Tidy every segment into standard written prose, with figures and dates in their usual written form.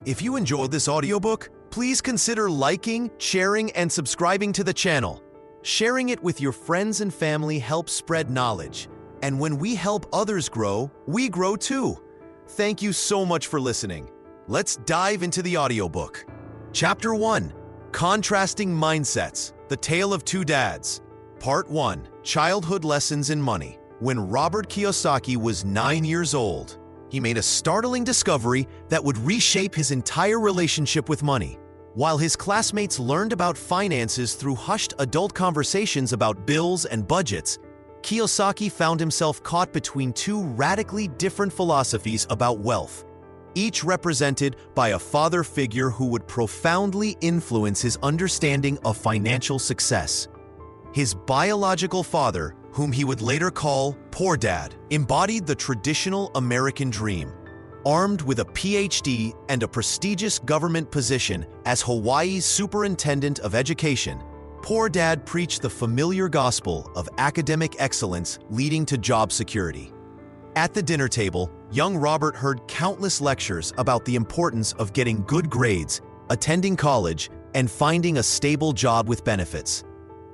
If you enjoyed this audiobook, please consider liking, sharing, and subscribing to the channel. Sharing it with your friends and family helps spread knowledge. And when we help others grow, we grow too. Thank you so much for listening. Let's dive into the audiobook. Chapter 1: Contrasting Mindsets, The Tale of Two Dads. Part 1: Childhood Lessons in Money. When Robert Kiyosaki was 9 years old, he made a startling discovery that would reshape his entire relationship with money. While his classmates learned about finances through hushed adult conversations about bills and budgets, Kiyosaki found himself caught between two radically different philosophies about wealth, each represented by a father figure who would profoundly influence his understanding of financial success. His biological father, whom he would later call Poor Dad, embodied the traditional American dream. Armed with a PhD and a prestigious government position as Hawaii's Superintendent of Education, Poor Dad preached the familiar gospel of academic excellence leading to job security. At the dinner table, young Robert heard countless lectures about the importance of getting good grades, attending college, and finding a stable job with benefits.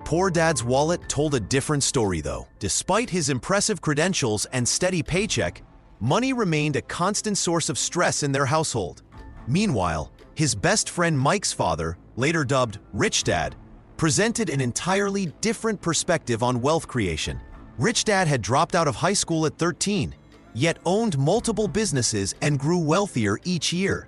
Poor Dad's wallet told a different story, though. Despite his impressive credentials and steady paycheck, money remained a constant source of stress in their household. Meanwhile, his best friend Mike's father, later dubbed Rich Dad, presented an entirely different perspective on wealth creation. Rich Dad had dropped out of high school at 13, yet owned multiple businesses and grew wealthier each year.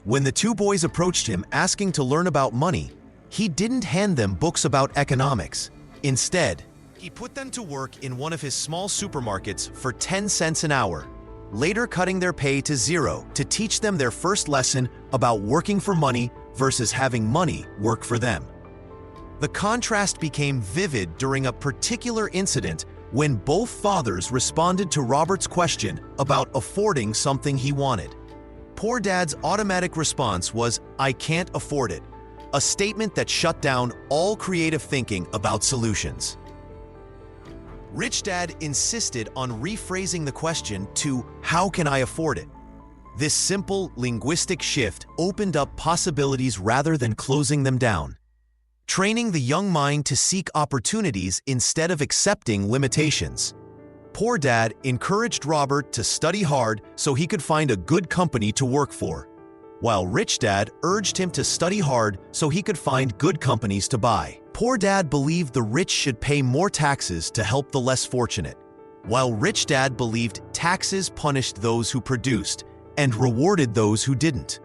When the two boys approached him asking to learn about money, he didn't hand them books about economics. Instead, he put them to work in one of his small supermarkets for 10 cents an hour, later cutting their pay to zero to teach them their first lesson about working for money versus having money work for them. The contrast became vivid during a particular incident when both fathers responded to Robert's question about affording something he wanted. Poor Dad's automatic response was, "I can't afford it," a statement that shut down all creative thinking about solutions. Rich Dad insisted on rephrasing the question to, "How can I afford it?" This simple linguistic shift opened up possibilities rather than closing them down, training the young mind to seek opportunities instead of accepting limitations. Poor Dad encouraged Robert to study hard so he could find a good company to work for, while Rich Dad urged him to study hard so he could find good companies to buy. Poor Dad believed the rich should pay more taxes to help the less fortunate, while Rich Dad believed taxes punished those who produced and rewarded those who didn't.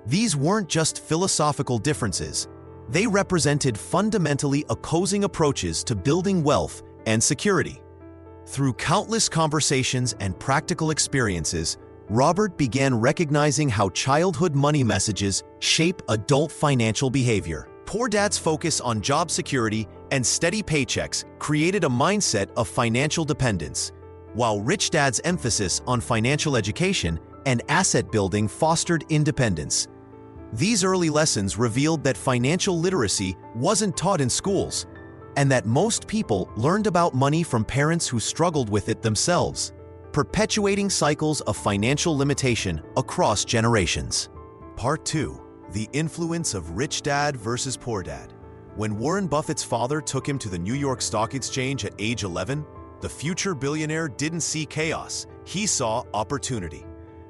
These weren't just philosophical differences. They represented fundamentally opposing approaches to building wealth and security. Through countless conversations and practical experiences, Robert began recognizing how childhood money messages shape adult financial behavior. Poor Dad's focus on job security and steady paychecks created a mindset of financial dependence, while Rich Dad's emphasis on financial education and asset building fostered independence. These early lessons revealed that financial literacy wasn't taught in schools, and that most people learned about money from parents who struggled with it themselves, perpetuating cycles of financial limitation across generations. Part 2: The Influence of Rich Dad versus Poor Dad. When Warren Buffett's father took him to the New York Stock Exchange at age 11, the future billionaire didn't see chaos, he saw opportunity.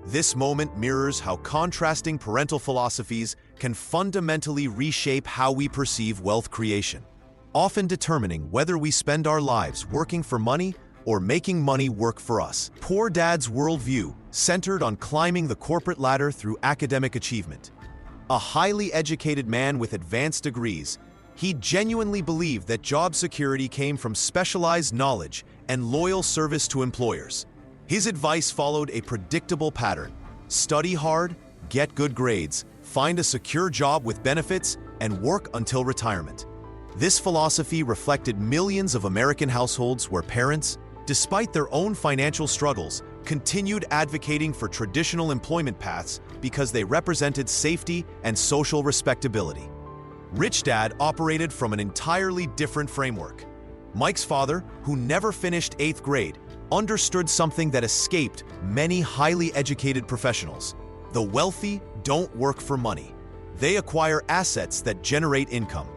This moment mirrors how contrasting parental philosophies can fundamentally reshape how we perceive wealth creation, often determining whether we spend our lives working for money or making money work for us. Poor Dad's worldview centered on climbing the corporate ladder through academic achievement. A highly educated man with advanced degrees, he genuinely believed that job security came from specialized knowledge and loyal service to employers. His advice followed a predictable pattern: study hard, get good grades, find a secure job with benefits, and work until retirement. This philosophy reflected millions of American households where parents, despite their own financial struggles, continued advocating for traditional employment paths because they represented safety and social respectability. Rich Dad operated from an entirely different framework. Mike's father, who never finished 8th grade, understood something that escaped many highly educated professionals: the wealthy, don't work for money. They acquire assets that generate income.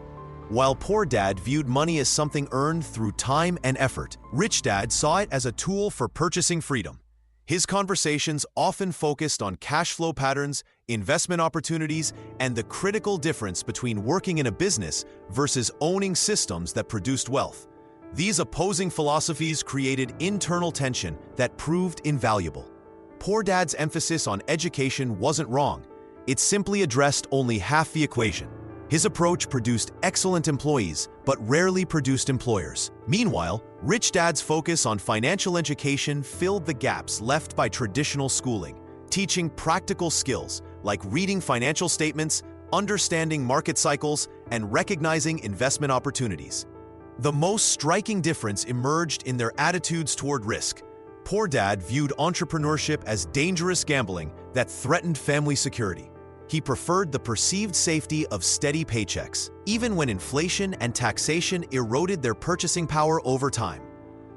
While Poor Dad viewed money as something earned through time and effort, Rich Dad saw it as a tool for purchasing freedom. His conversations often focused on cash flow patterns, investment opportunities, and the critical difference between working in a business versus owning systems that produced wealth. These opposing philosophies created internal tension that proved invaluable. Poor Dad's emphasis on education wasn't wrong. It simply addressed only half the equation. His approach produced excellent employees, but rarely produced employers. Meanwhile, Rich Dad's focus on financial education filled the gaps left by traditional schooling, teaching practical skills like reading financial statements, understanding market cycles, and recognizing investment opportunities. The most striking difference emerged in their attitudes toward risk. Poor Dad viewed entrepreneurship as dangerous gambling that threatened family security. He preferred the perceived safety of steady paychecks, even when inflation and taxation eroded their purchasing power over time.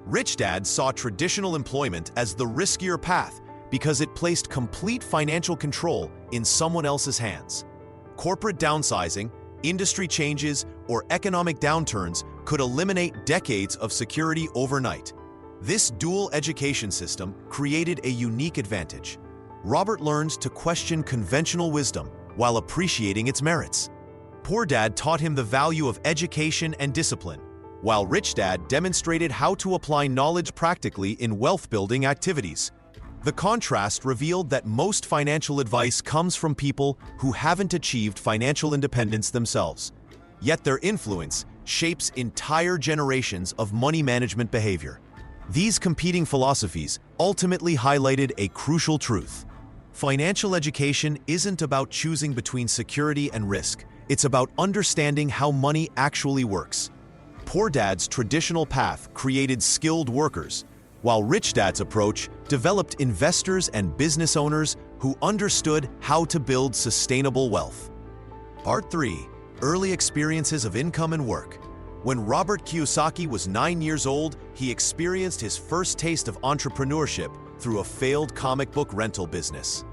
Rich Dad saw traditional employment as the riskier path because it placed complete financial control in someone else's hands. Corporate downsizing, industry changes, or economic downturns could eliminate decades of security overnight. This dual education system created a unique advantage. Robert learned to question conventional wisdom while appreciating its merits. Poor Dad taught him the value of education and discipline, while Rich Dad demonstrated how to apply knowledge practically in wealth-building activities. The contrast revealed that most financial advice comes from people who haven't achieved financial independence themselves. Yet their influence shapes entire generations of money management behavior. These competing philosophies ultimately highlighted a crucial truth. Financial education isn't about choosing between security and risk. It's about understanding how money actually works. Poor Dad's traditional path created skilled workers, while Rich Dad's approach developed investors and business owners who understood how to build sustainable wealth. Part 3. Early Experiences of Income and Work. When Robert Kiyosaki was 9 years old, he experienced his first taste of entrepreneurship through a failed comic book rental business.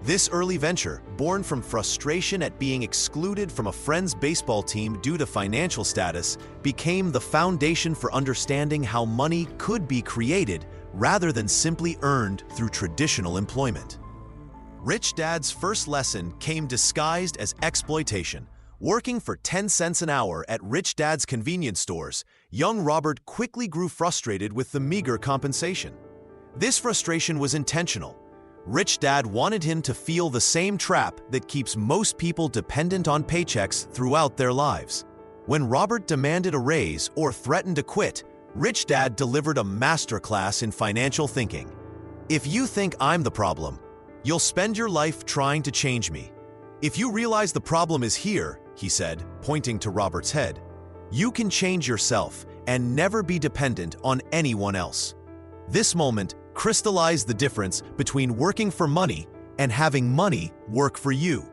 This early venture, born from frustration at being excluded from a friend's baseball team due to financial status, became the foundation for understanding how money could be created rather than simply earned through traditional employment. Rich Dad's first lesson came disguised as exploitation. Working for 10 cents an hour at Rich Dad's convenience stores, young Robert quickly grew frustrated with the meager compensation. This frustration was intentional. Rich Dad wanted him to feel the same trap that keeps most people dependent on paychecks throughout their lives. When Robert demanded a raise or threatened to quit, Rich Dad delivered a masterclass in financial thinking. "If you think I'm the problem, you'll spend your life trying to change me. If you realize the problem is here," he said, pointing to Robert's head, "you can change yourself and never be dependent on anyone else." This moment crystallized the difference between working for money and having money work for you.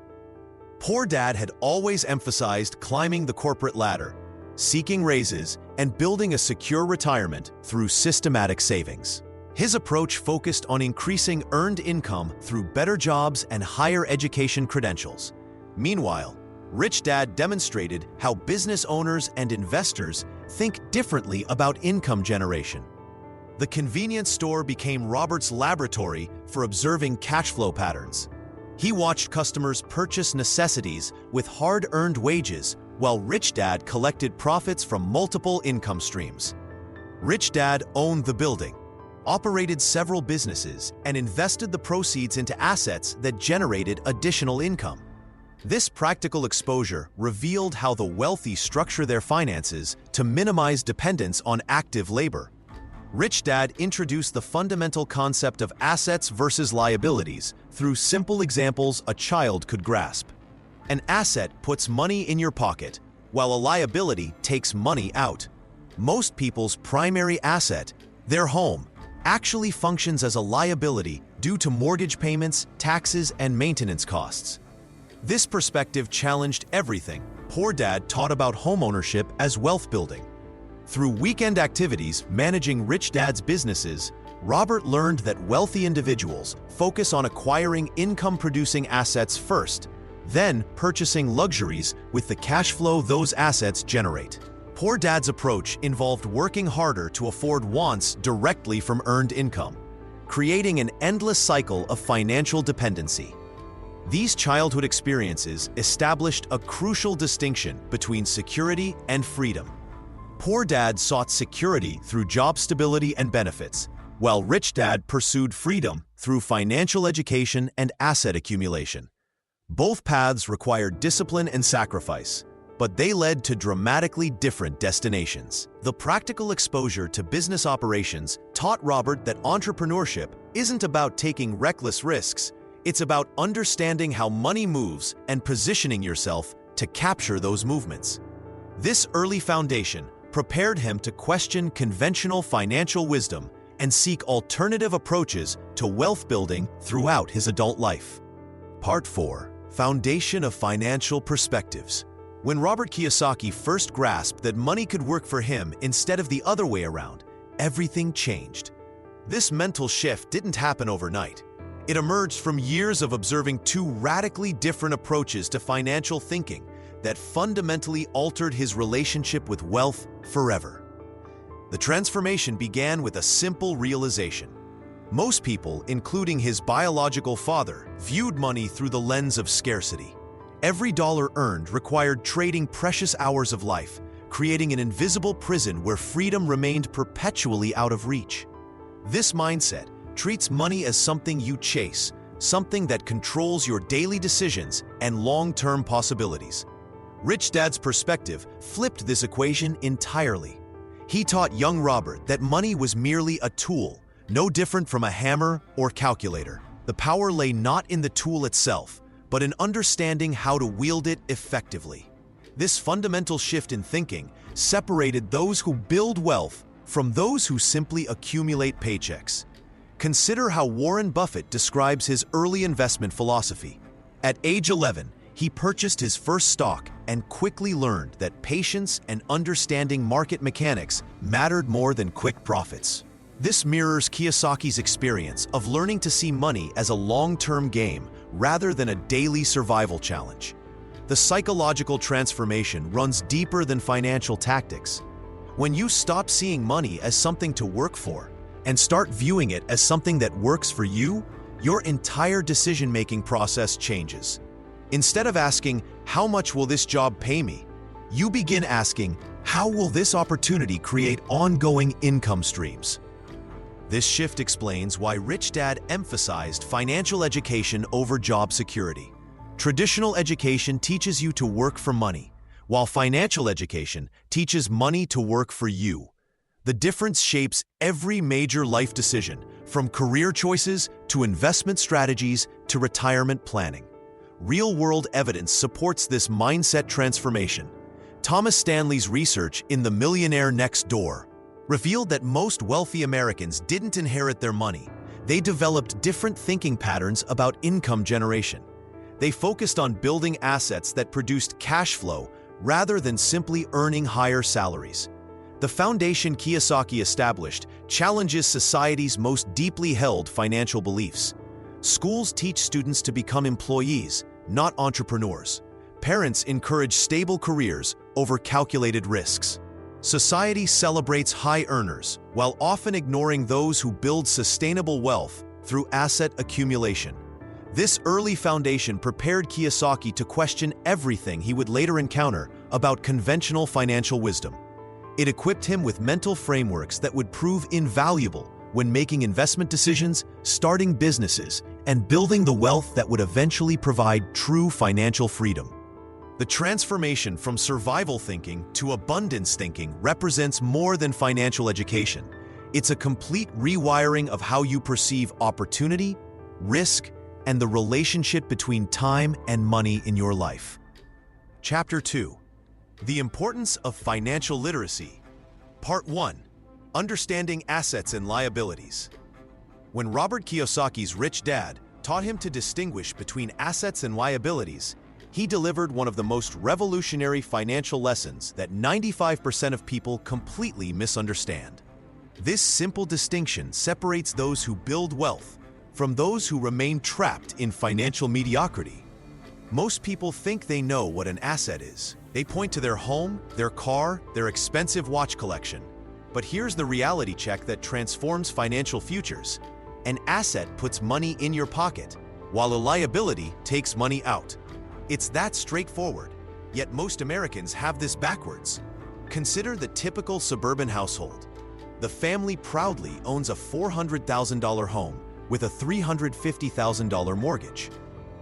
Poor Dad had always emphasized climbing the corporate ladder, seeking raises, and building a secure retirement through systematic savings. His approach focused on increasing earned income through better jobs and higher education credentials. Meanwhile, Rich Dad demonstrated how business owners and investors think differently about income generation. The convenience store became Robert's laboratory for observing cash flow patterns. He watched customers purchase necessities with hard-earned wages, while Rich Dad collected profits from multiple income streams. Rich Dad owned the building, operated several businesses, and invested the proceeds into assets that generated additional income. This practical exposure revealed how the wealthy structure their finances to minimize dependence on active labor. Rich Dad introduced the fundamental concept of assets versus liabilities through simple examples a child could grasp. An asset puts money in your pocket, while a liability takes money out. Most people's primary asset, their home, actually functions as a liability due to mortgage payments, taxes, and maintenance costs. This perspective challenged everything Poor Dad taught about homeownership as wealth building. Through weekend activities managing Rich Dad's businesses, Robert learned that wealthy individuals focus on acquiring income-producing assets first, then purchasing luxuries with the cash flow those assets generate. Poor Dad's approach involved working harder to afford wants directly from earned income, creating an endless cycle of financial dependency. These childhood experiences established a crucial distinction between security and freedom. Poor Dad sought security through job stability and benefits, while Rich Dad pursued freedom through financial education and asset accumulation. Both paths required discipline and sacrifice, but they led to dramatically different destinations. The practical exposure to business operations taught Robert that entrepreneurship isn't about taking reckless risks, it's about understanding how money moves and positioning yourself to capture those movements. This early foundation prepared him to question conventional financial wisdom and seek alternative approaches to wealth building throughout his adult life. Part 4. Foundation of Financial Perspectives. When Robert Kiyosaki first grasped that money could work for him instead of the other way around, everything changed. This mental shift didn't happen overnight. It emerged from years of observing two radically different approaches to financial thinking that fundamentally altered his relationship with wealth forever. The transformation began with a simple realization. Most people, including his biological father, viewed money through the lens of scarcity. Every dollar earned required trading precious hours of life, creating an invisible prison where freedom remained perpetually out of reach. This mindset treats money as something you chase, something that controls your daily decisions and long-term possibilities. Rich Dad's perspective flipped this equation entirely. He taught young Robert that money was merely a tool, no different from a hammer or calculator. The power lay not in the tool itself, but in understanding how to wield it effectively. This fundamental shift in thinking separated those who build wealth from those who simply accumulate paychecks. Consider how Warren Buffett describes his early investment philosophy. At age 11, he purchased his first stock and quickly learned that patience and understanding market mechanics mattered more than quick profits. This mirrors Kiyosaki's experience of learning to see money as a long-term game rather than a daily survival challenge. The psychological transformation runs deeper than financial tactics. When you stop seeing money as something to work for and start viewing it as something that works for you, your entire decision-making process changes. Instead of asking, "How much will this job pay me?" you begin asking, "How will this opportunity create ongoing income streams?" This shift explains why Rich Dad emphasized financial education over job security. Traditional education teaches you to work for money, while financial education teaches money to work for you. The difference shapes every major life decision, from career choices to investment strategies to retirement planning. Real-world evidence supports this mindset transformation. Thomas Stanley's research in The Millionaire Next Door revealed that most wealthy Americans didn't inherit their money. They developed different thinking patterns about income generation. They focused on building assets that produced cash flow rather than simply earning higher salaries. The foundation Kiyosaki established challenges society's most deeply held financial beliefs. Schools teach students to become employees, not entrepreneurs. Parents encourage stable careers over calculated risks. Society celebrates high earners while often ignoring those who build sustainable wealth through asset accumulation. This early foundation prepared Kiyosaki to question everything he would later encounter about conventional financial wisdom. It equipped him with mental frameworks that would prove invaluable when making investment decisions, starting businesses, and building the wealth that would eventually provide true financial freedom. The transformation from survival thinking to abundance thinking represents more than financial education. It's a complete rewiring of how you perceive opportunity, risk, and the relationship between time and money in your life. Chapter 2. The Importance of Financial Literacy. Part 1. Understanding Assets and Liabilities. When Robert Kiyosaki's Rich Dad taught him to distinguish between assets and liabilities, he delivered one of the most revolutionary financial lessons that 95% of people completely misunderstand. This simple distinction separates those who build wealth from those who remain trapped in financial mediocrity. Most people think they know what an asset is. They point to their home, their car, their expensive watch collection. But here's the reality check that transforms financial futures. An asset puts money in your pocket, while a liability takes money out. It's that straightforward, yet most Americans have this backwards. Consider the typical suburban household. The family proudly owns a $400,000 home with a $350,000 mortgage.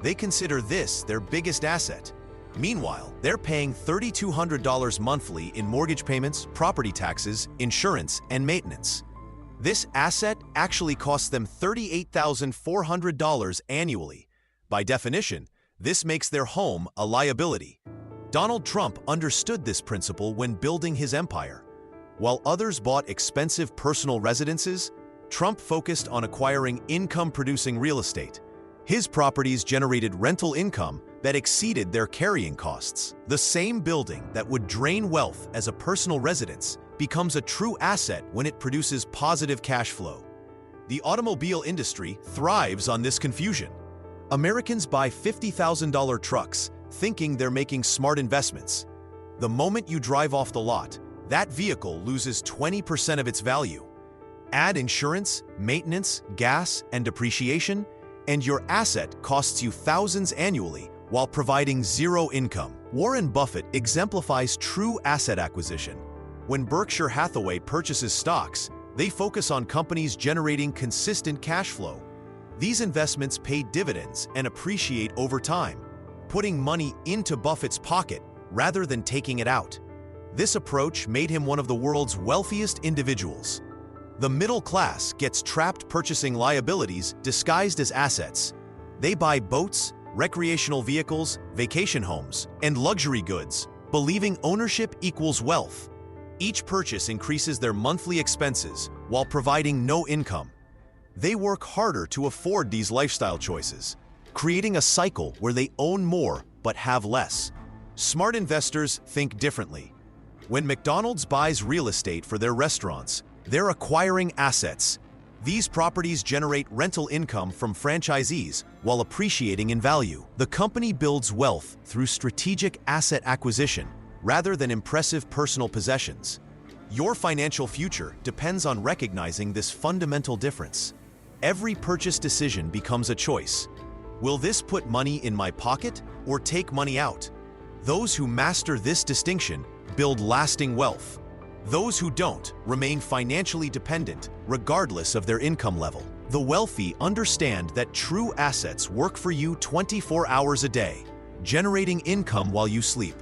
They consider this their biggest asset. Meanwhile, they're paying $3,200 monthly in mortgage payments, property taxes, insurance, and maintenance. This asset actually costs them $38,400 annually. By definition, this makes their home a liability. Donald Trump understood this principle when building his empire. While others bought expensive personal residences, Trump focused on acquiring income-producing real estate. His properties generated rental income that exceeded their carrying costs. The same building that would drain wealth as a personal residence becomes a true asset when it produces positive cash flow. The automobile industry thrives on this confusion. Americans buy $50,000 trucks thinking they're making smart investments. The moment you drive off the lot, that vehicle loses 20% of its value. Add insurance, maintenance, gas, and depreciation, and your asset costs you thousands annually while providing zero income. Warren Buffett exemplifies true asset acquisition. When Berkshire Hathaway purchases stocks, they focus on companies generating consistent cash flow. These investments pay dividends and appreciate over time, putting money into Buffett's pocket rather than taking it out. This approach made him one of the world's wealthiest individuals. The middle class gets trapped purchasing liabilities disguised as assets. They buy boats, recreational vehicles, vacation homes, and luxury goods, believing ownership equals wealth. Each purchase increases their monthly expenses while providing no income. They work harder to afford these lifestyle choices, creating a cycle where they own more but have less. Smart investors think differently. When McDonald's buys real estate for their restaurants, they're acquiring assets. These properties generate rental income from franchisees while appreciating in value. The company builds wealth through strategic asset acquisition rather than impressive personal possessions. Your financial future depends on recognizing this fundamental difference. Every purchase decision becomes a choice. Will this put money in my pocket or take money out? Those who master this distinction build lasting wealth. Those who don't remain financially dependent, regardless of their income level. The wealthy understand that true assets work for you 24 hours a day, generating income while you sleep.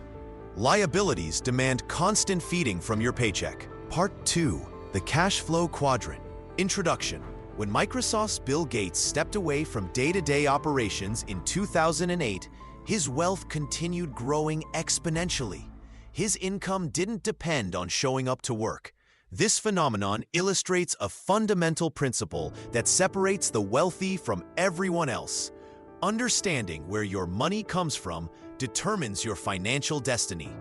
Liabilities demand constant feeding from your paycheck. Part 2. The Cash Flow Quadrant. Introduction. When Microsoft's Bill Gates stepped away from day-to-day operations in 2008, his wealth continued growing exponentially. His income didn't depend on showing up to work. This phenomenon illustrates a fundamental principle that separates the wealthy from everyone else. Understanding where your money comes from determines your financial destiny.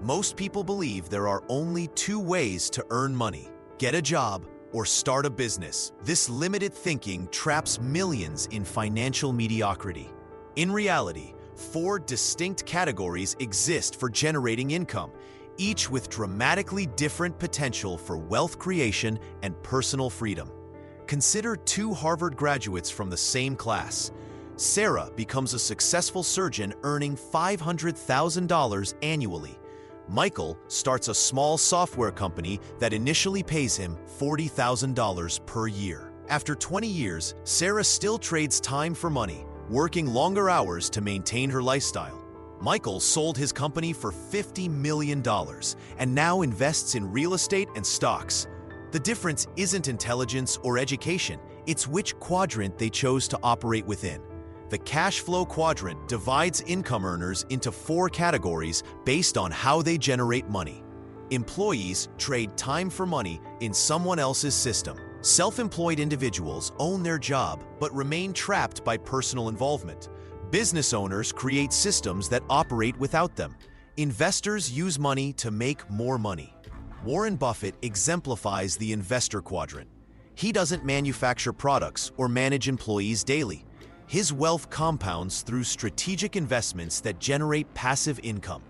Most people believe there are only two ways to earn money: get a job or start a business. This limited thinking traps millions in financial mediocrity. In reality, 4 distinct categories exist for generating income, each with dramatically different potential for wealth creation and personal freedom. Consider 2 Harvard graduates from the same class. Sarah becomes a successful surgeon earning $500,000 annually. Michael starts a small software company that initially pays him $40,000 per year. After 20 years, Sarah still trades time for money, working longer hours to maintain her lifestyle. Michael sold his company for $50 million and now invests in real estate and stocks. The difference isn't intelligence or education, it's which quadrant they chose to operate within. The cash flow quadrant divides income earners into 4 categories based on how they generate money. Employees trade time for money in someone else's system. Self-employed individuals own their job but remain trapped by personal involvement. Business owners create systems that operate without them. Investors use money to make more money. Warren Buffett exemplifies the investor quadrant. He doesn't manufacture products or manage employees daily. His wealth compounds through strategic investments that generate passive income.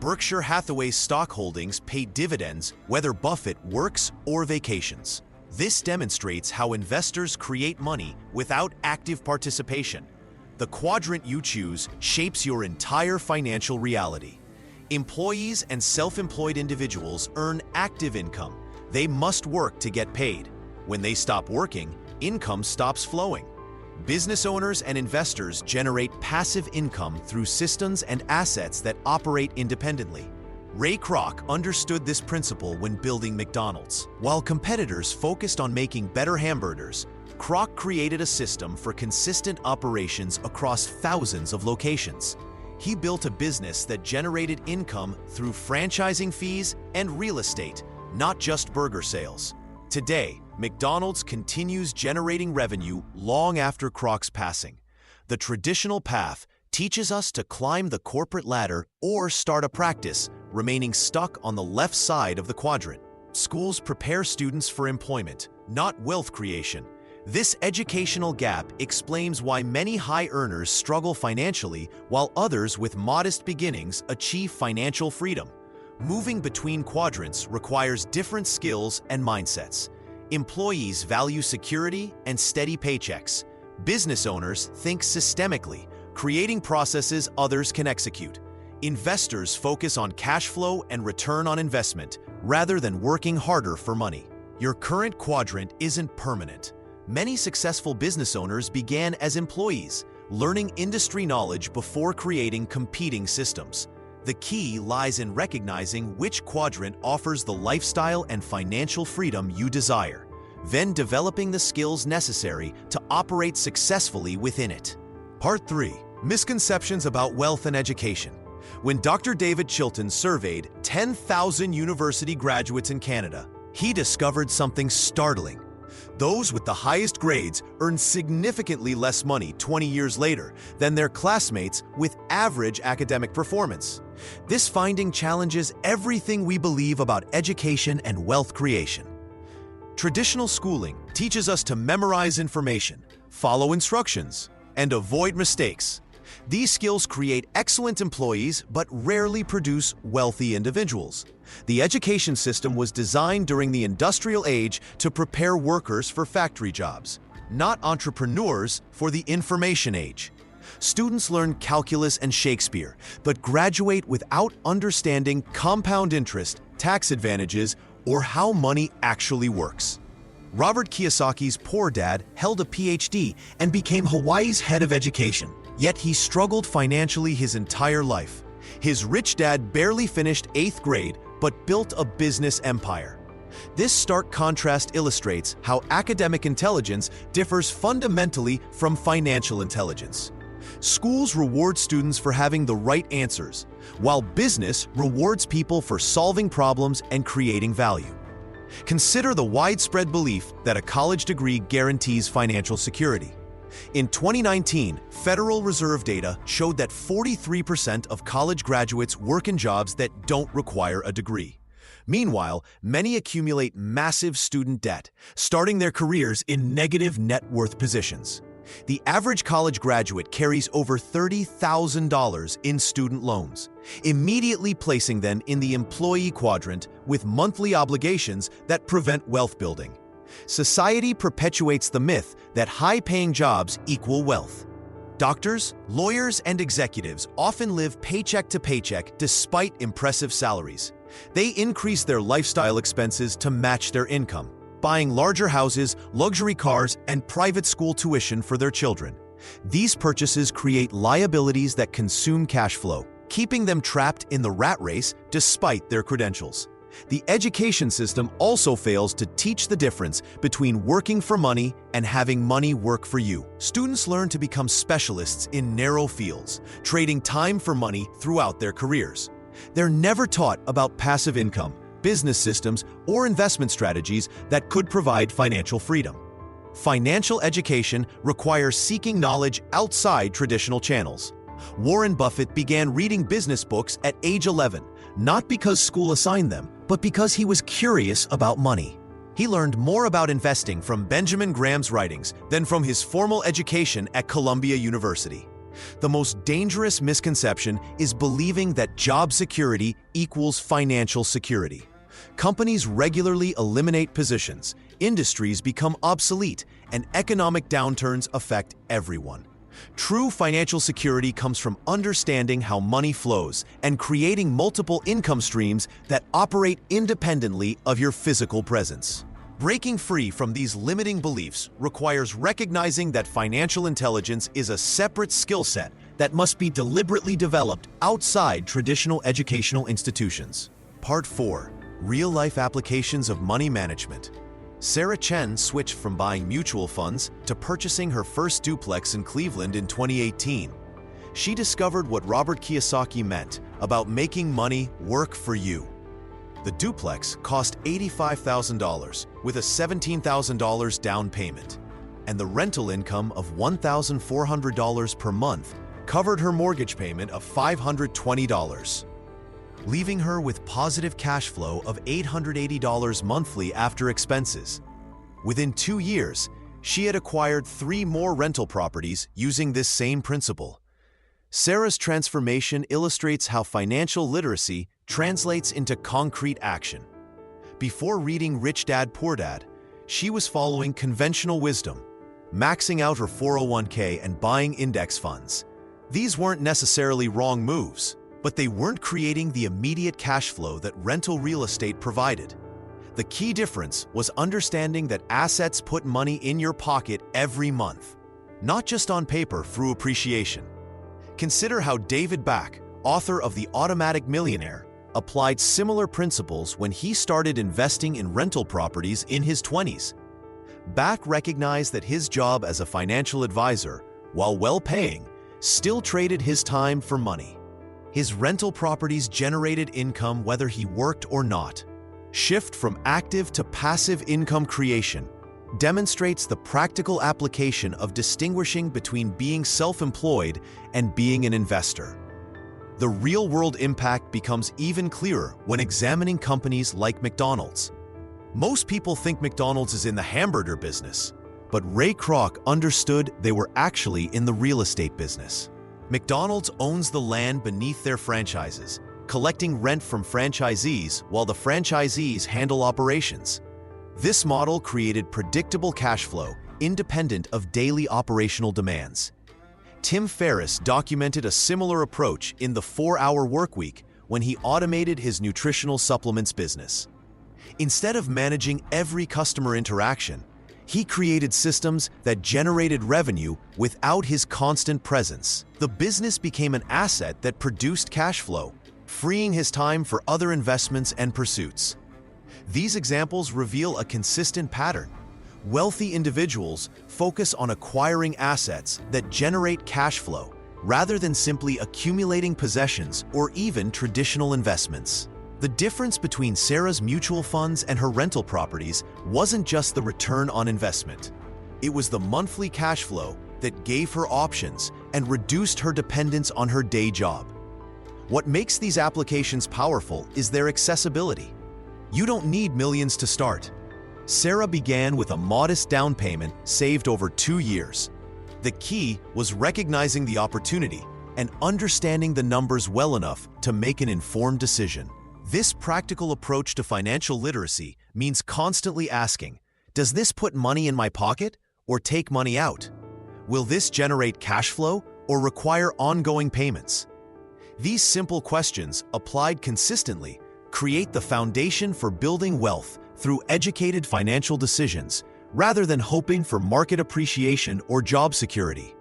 Berkshire Hathaway's stock holdings pay dividends whether Buffett works or vacations. This demonstrates how investors create money without active participation. The quadrant you choose shapes your entire financial reality. Employees and self-employed individuals earn active income. They must work to get paid. When they stop working, income stops flowing. Business owners and investors generate passive income through systems and assets that operate independently. Ray Kroc understood this principle when building McDonald's. While competitors focused on making better hamburgers, Kroc created a system for consistent operations across thousands of locations. He built a business that generated income through franchising fees and real estate, not just burger sales. Today, McDonald's continues generating revenue long after Kroc's passing. The traditional path teaches us to climb the corporate ladder or start a practice, remaining stuck on the left side of the quadrant. Schools prepare students for employment, not wealth creation. This educational gap explains why many high earners struggle financially while others with modest beginnings achieve financial freedom. Moving between quadrants requires different skills and mindsets. Employees value security and steady paychecks. Business owners think systemically, creating processes others can execute. Investors focus on cash flow and return on investment rather than working harder for money. Your current quadrant isn't permanent. Many successful business owners began as employees, learning industry knowledge before creating competing systems. The key lies in recognizing which quadrant offers the lifestyle and financial freedom you desire, then developing the skills necessary to operate successfully within it. Part 3. Misconceptions about wealth and education. When Dr. David Chilton surveyed 10,000 university graduates in Canada, he discovered something startling. Those with the highest grades earn significantly less money 20 years later than their classmates with average academic performance. This finding challenges everything we believe about education and wealth creation. Traditional schooling teaches us to memorize information, follow instructions, and avoid mistakes. These skills create excellent employees but rarely produce wealthy individuals. The education system was designed during the industrial age to prepare workers for factory jobs, not entrepreneurs for the information age. Students learn calculus and Shakespeare, but graduate without understanding compound interest, tax advantages, or how money actually works. Robert Kiyosaki's poor dad held a PhD and became Hawaii's head of education, yet he struggled financially his entire life. His rich dad barely finished 8th grade, but built a business empire. This stark contrast illustrates how academic intelligence differs fundamentally from financial intelligence. Schools reward students for having the right answers, while business rewards people for solving problems and creating value. Consider the widespread belief that a college degree guarantees financial security. In 2019, Federal Reserve data showed that 43% of college graduates work in jobs that don't require a degree. Meanwhile, many accumulate massive student debt, starting their careers in negative net worth positions. The average college graduate carries over $30,000 in student loans, immediately placing them in the employee quadrant with monthly obligations that prevent wealth building. Society perpetuates the myth that high-paying jobs equal wealth. Doctors, lawyers, and executives often live paycheck to paycheck despite impressive salaries. They increase their lifestyle expenses to match their income, buying larger houses, luxury cars, and private school tuition for their children. These purchases create liabilities that consume cash flow, keeping them trapped in the rat race despite their credentials. The education system also fails to teach the difference between working for money and having money work for you. Students learn to become specialists in narrow fields, trading time for money throughout their careers. They're never taught about passive income, business systems, or investment strategies that could provide financial freedom. Financial education requires seeking knowledge outside traditional channels. Warren Buffett began reading business books at age 11, not because school assigned them, but because he was curious about money. He learned more about investing from Benjamin Graham's writings than from his formal education at Columbia University. The most dangerous misconception is believing that job security equals financial security. Companies regularly eliminate positions, industries become obsolete, and economic downturns affect everyone. True financial security comes from understanding how money flows and creating multiple income streams that operate independently of your physical presence. Breaking free from these limiting beliefs requires recognizing that financial intelligence is a separate skill set that must be deliberately developed outside traditional educational institutions. Part 4. Real-life applications of money management. Sarah Chen switched from buying mutual funds to purchasing her first duplex in Cleveland in 2018. She discovered what Robert Kiyosaki meant about making money work for you. The duplex cost $85,000 with a $17,000 down payment, and the rental income of $1,400 per month covered her mortgage payment of $520, leaving her with positive cash flow of $880 monthly after expenses. Within 2 years, she had acquired 3 more rental properties using this same principle. Sarah's transformation illustrates how financial literacy translates into concrete action. Before reading Rich Dad Poor Dad, she was following conventional wisdom, maxing out her 401k and buying index funds. These weren't necessarily wrong moves, but they weren't creating the immediate cash flow that rental real estate provided. The key difference was understanding that assets put money in your pocket every month, not just on paper through appreciation. Consider how David Back, author of The Automatic Millionaire, applied similar principles when he started investing in rental properties in his 20s. Back recognized that his job as a financial advisor, while well-paying, still traded his time for money. His rental properties generated income whether he worked or not. Shift from active to passive income creation demonstrates the practical application of distinguishing between being self-employed and being an investor. The real-world impact becomes even clearer when examining companies like McDonald's. Most people think McDonald's is in the hamburger business, but Ray Kroc understood they were actually in the real estate business. McDonald's owns the land beneath their franchises, collecting rent from franchisees while the franchisees handle operations. This model created predictable cash flow, independent of daily operational demands. Tim Ferriss documented a similar approach in The 4-Hour Workweek when he automated his nutritional supplements business. Instead of managing every customer interaction, he created systems that generated revenue without his constant presence. The business became an asset that produced cash flow, freeing his time for other investments and pursuits. These examples reveal a consistent pattern. Wealthy individuals focus on acquiring assets that generate cash flow rather than simply accumulating possessions or even traditional investments. The difference between Sarah's mutual funds and her rental properties wasn't just the return on investment. It was the monthly cash flow that gave her options and reduced her dependence on her day job. What makes these applications powerful is their accessibility. You don't need millions to start. Sarah began with a modest down payment saved over 2 years. The key was recognizing the opportunity and understanding the numbers well enough to make an informed decision. This practical approach to financial literacy means constantly asking, does this put money in my pocket or take money out? Will this generate cash flow or require ongoing payments? These simple questions, applied consistently, create the foundation for building wealth through educated financial decisions, rather than hoping for market appreciation or job security.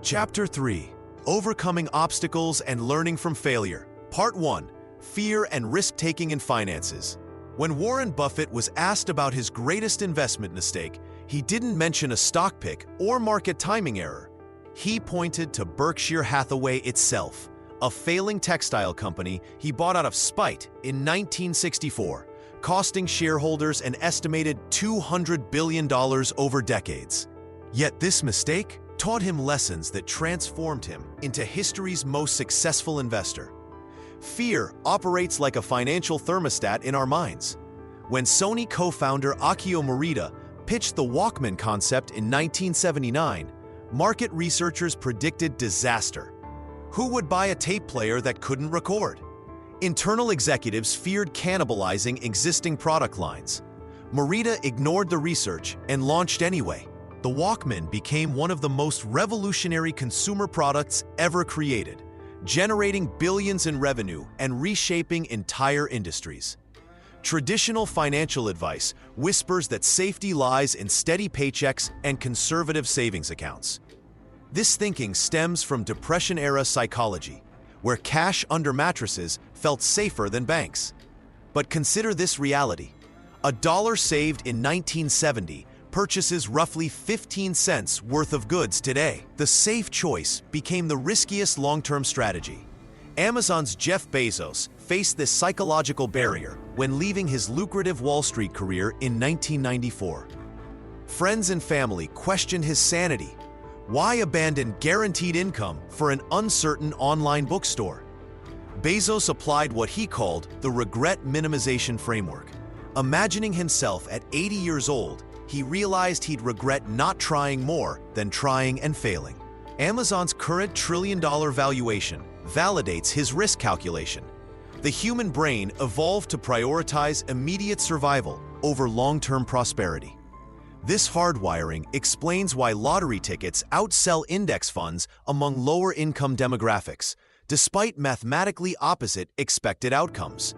Chapter 3. Overcoming Obstacles and Learning from Failure. Part 1. Fear and Risk-Taking in Finances. When Warren Buffett was asked about his greatest investment mistake, he didn't mention a stock pick or market timing error. He pointed to Berkshire Hathaway itself, a failing textile company he bought out of spite in 1964, costing shareholders an estimated $200 billion over decades. Yet this mistake taught him lessons that transformed him into history's most successful investor. Fear operates like a financial thermostat in our minds. When Sony co-founder Akio Morita pitched the Walkman concept in 1979, market researchers predicted disaster. Who would buy a tape player that couldn't record? Internal executives feared cannibalizing existing product lines. Morita ignored the research and launched anyway. The Walkman became one of the most revolutionary consumer products ever created, generating billions in revenue and reshaping entire industries. Traditional financial advice whispers that safety lies in steady paychecks and conservative savings accounts. This thinking stems from Depression-era psychology, where cash under mattresses felt safer than banks. But consider this reality. A dollar saved in 1970 purchases roughly 15 cents worth of goods today. The safe choice became the riskiest long-term strategy. Amazon's Jeff Bezos faced this psychological barrier when leaving his lucrative Wall Street career in 1994. Friends and family questioned his sanity. Why abandon guaranteed income for an uncertain online bookstore? Bezos applied what he called the regret minimization framework. Imagining himself at 80 years old, he realized he'd regret not trying more than trying and failing. Amazon's current trillion-dollar valuation validates his risk calculation. The human brain evolved to prioritize immediate survival over long-term prosperity. This hardwiring explains why lottery tickets outsell index funds among lower-income demographics, despite mathematically opposite expected outcomes.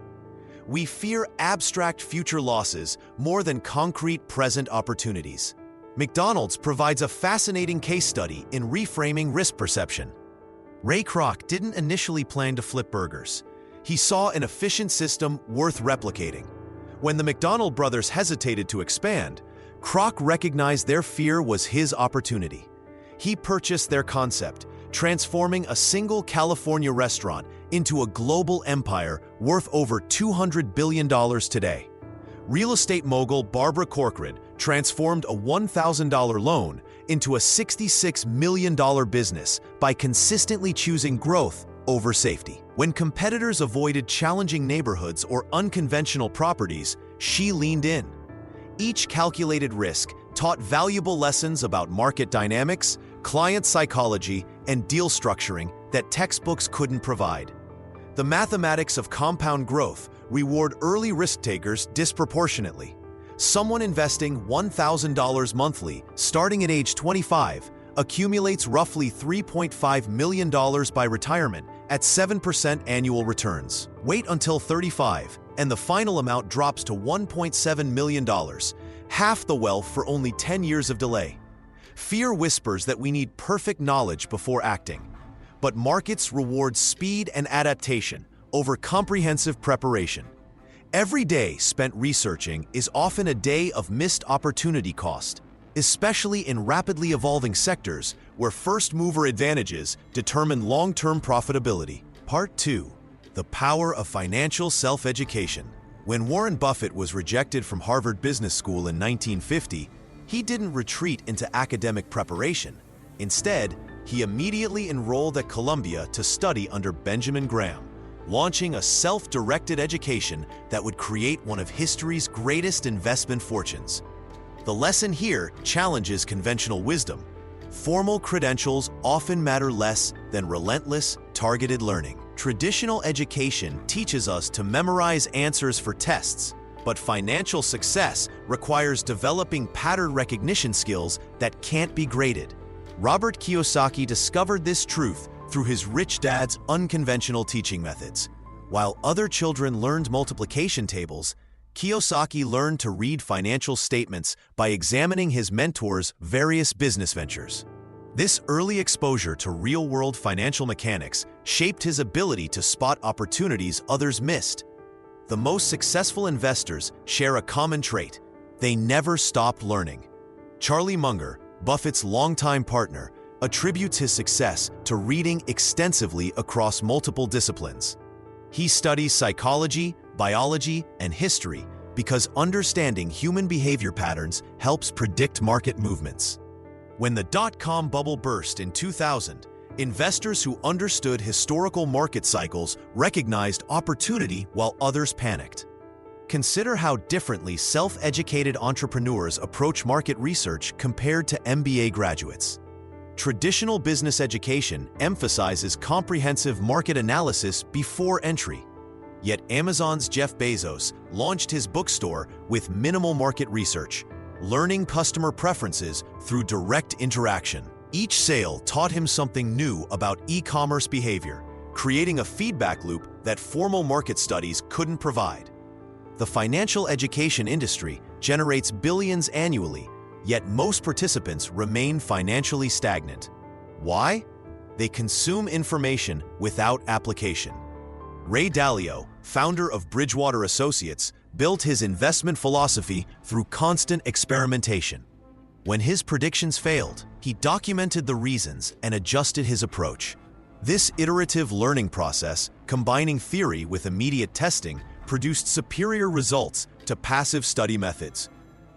We fear abstract future losses more than concrete present opportunities. McDonald's provides a fascinating case study in reframing risk perception. Ray Kroc didn't initially plan to flip burgers. He saw an efficient system worth replicating. When the McDonald brothers hesitated to expand, Kroc recognized their fear was his opportunity. He purchased their concept, transforming a single California restaurant into a global empire worth over $200 billion today. Real estate mogul Barbara Corcoran transformed a $1,000 loan into a $66 million business by consistently choosing growth over safety. When competitors avoided challenging neighborhoods or unconventional properties, she leaned in. Each calculated risk taught valuable lessons about market dynamics, client psychology, and deal structuring that textbooks couldn't provide. The mathematics of compound growth reward early risk-takers disproportionately. Someone investing $1,000 monthly, starting at age 25, accumulates roughly $3.5 million by retirement at 7% annual returns. Wait until 35, and the final amount drops to $1.7 million, half the wealth for only 10 years of delay. Fear whispers that we need perfect knowledge before acting, but markets reward speed and adaptation over comprehensive preparation. Every day spent researching is often a day of missed opportunity cost, especially in rapidly evolving sectors where first-mover advantages determine long-term profitability. Part 2. The Power of Financial Self-Education. When Warren Buffett was rejected from Harvard Business School in 1950, he didn't retreat into academic preparation. Instead, he immediately enrolled at Columbia to study under Benjamin Graham, launching a self-directed education that would create one of history's greatest investment fortunes. The lesson here challenges conventional wisdom. Formal credentials often matter less than relentless, targeted learning. Traditional education teaches us to memorize answers for tests, but financial success requires developing pattern recognition skills that can't be graded. Robert Kiyosaki discovered this truth through his Rich Dad's unconventional teaching methods. While other children learned multiplication tables, Kiyosaki learned to read financial statements by examining his mentor's various business ventures. This early exposure to real-world financial mechanics shaped his ability to spot opportunities others missed. The most successful investors share a common trait: they never stopped learning. Charlie Munger, Buffett's longtime partner, attributes his success to reading extensively across multiple disciplines. He studies psychology, biology, and history because understanding human behavior patterns helps predict market movements. When the dot-com bubble burst in 2000, investors who understood historical market cycles recognized opportunity while others panicked. Consider how differently self-educated entrepreneurs approach market research compared to MBA graduates. Traditional business education emphasizes comprehensive market analysis before entry. Yet Amazon's Jeff Bezos launched his bookstore with minimal market research, learning customer preferences through direct interaction. Each sale taught him something new about e-commerce behavior, creating a feedback loop that formal market studies couldn't provide. The financial education industry generates billions annually, yet most participants remain financially stagnant. Why? They consume information without application. Ray Dalio, founder of Bridgewater Associates, built his investment philosophy through constant experimentation. When his predictions failed, he documented the reasons and adjusted his approach. This iterative learning process, combining theory with immediate testing, produced superior results to passive study methods.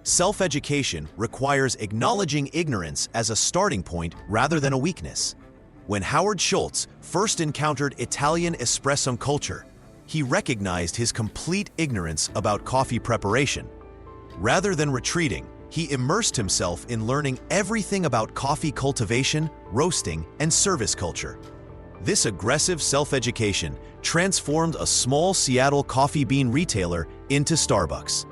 Self-education requires acknowledging ignorance as a starting point rather than a weakness. When Howard Schultz first encountered Italian espresso culture, he recognized his complete ignorance about coffee preparation. Rather than retreating, he immersed himself in learning everything about coffee cultivation, roasting, and service culture. This aggressive self-education transformed a small Seattle coffee bean retailer into Starbucks.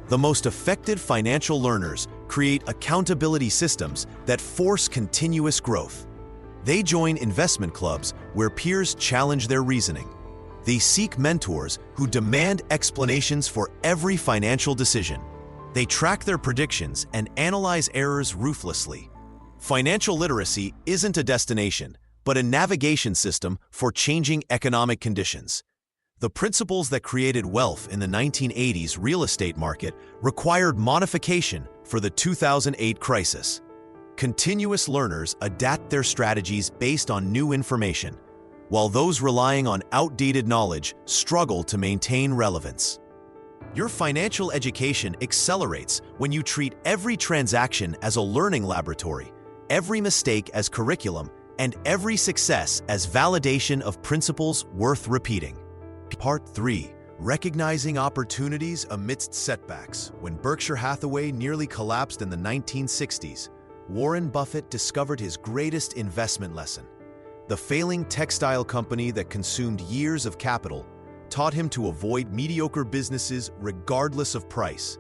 The most effective financial learners create accountability systems that force continuous growth. They join investment clubs where peers challenge their reasoning. They seek mentors who demand explanations for every financial decision. They track their predictions and analyze errors ruthlessly. Financial literacy isn't a destination, but a navigation system for changing economic conditions. The principles that created wealth in the 1980s real estate market required modification for the 2008 crisis. Continuous learners adapt their strategies based on new information, while those relying on outdated knowledge struggle to maintain relevance. Your financial education accelerates when you treat every transaction as a learning laboratory, every mistake as curriculum, and every success as validation of principles worth repeating. Part 3. Recognizing opportunities amidst setbacks. When Berkshire Hathaway nearly collapsed in the 1960s, Warren Buffett discovered his greatest investment lesson. The failing textile company that consumed years of capital taught him to avoid mediocre businesses regardless of price.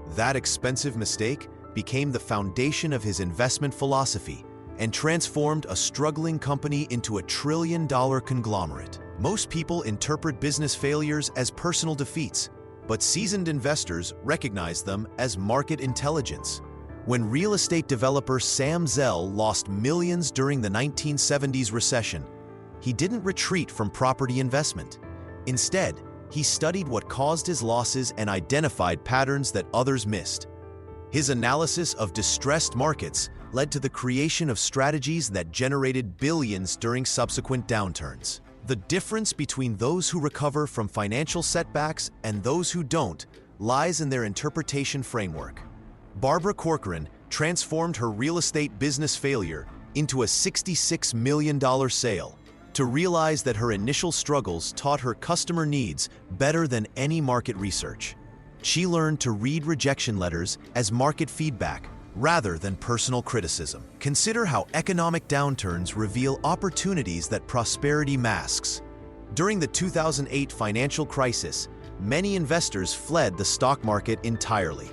That expensive mistake became the foundation of his investment philosophy and transformed a struggling company into a trillion-dollar conglomerate. Most people interpret business failures as personal defeats, but seasoned investors recognize them as market intelligence. When real estate developer Sam Zell lost millions during the 1970s recession, he didn't retreat from property investment. Instead, he studied what caused his losses and identified patterns that others missed. His analysis of distressed markets led to the creation of strategies that generated billions during subsequent downturns. The difference between those who recover from financial setbacks and those who don't lies in their interpretation framework. Barbara Corcoran transformed her real estate business failure into a $66 million sale to realize that her initial struggles taught her customer needs better than any market research. She learned to read rejection letters as market feedback rather than personal criticism. Consider how economic downturns reveal opportunities that prosperity masks. During the 2008 financial crisis, many investors fled the stock market entirely.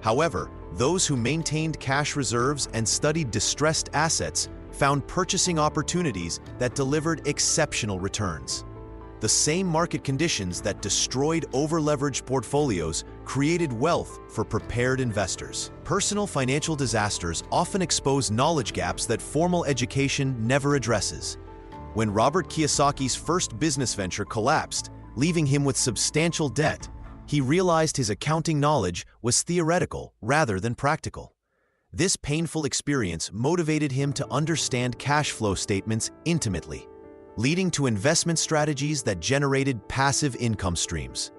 However, those who maintained cash reserves and studied distressed assets found purchasing opportunities that delivered exceptional returns. The same market conditions that destroyed over-leveraged portfolios created wealth for prepared investors. Personal financial disasters often expose knowledge gaps that formal education never addresses. When Robert Kiyosaki's first business venture collapsed, leaving him with substantial debt, he realized his accounting knowledge was theoretical rather than practical. This painful experience motivated him to understand cash flow statements intimately, leading to investment strategies that generated passive income streams.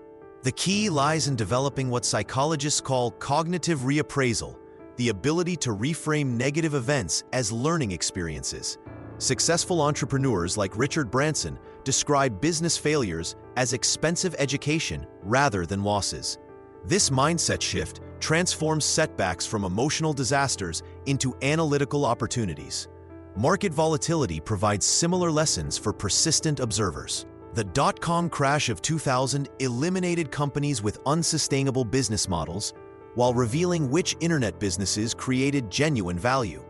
The key lies in developing what psychologists call cognitive reappraisal, the ability to reframe negative events as learning experiences. Successful entrepreneurs like Richard Branson describe business failures as expensive education rather than losses. This mindset shift transforms setbacks from emotional disasters into analytical opportunities. Market volatility provides similar lessons for persistent observers. The dot-com crash of 2000 eliminated companies with unsustainable business models while revealing which internet businesses created genuine value.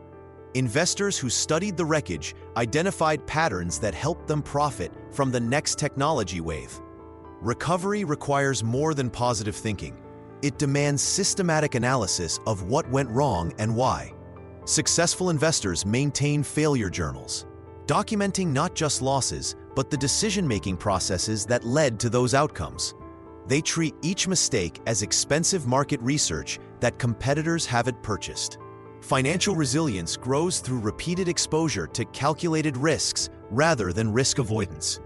Investors who studied the wreckage identified patterns that helped them profit from the next technology wave. Recovery requires more than positive thinking. It demands systematic analysis of what went wrong and why. Successful investors maintain failure journals, documenting not just losses, but the decision-making processes that led to those outcomes. They treat each mistake as expensive market research that competitors haven't purchased. Financial resilience grows through repeated exposure to calculated risks rather than risk avoidance.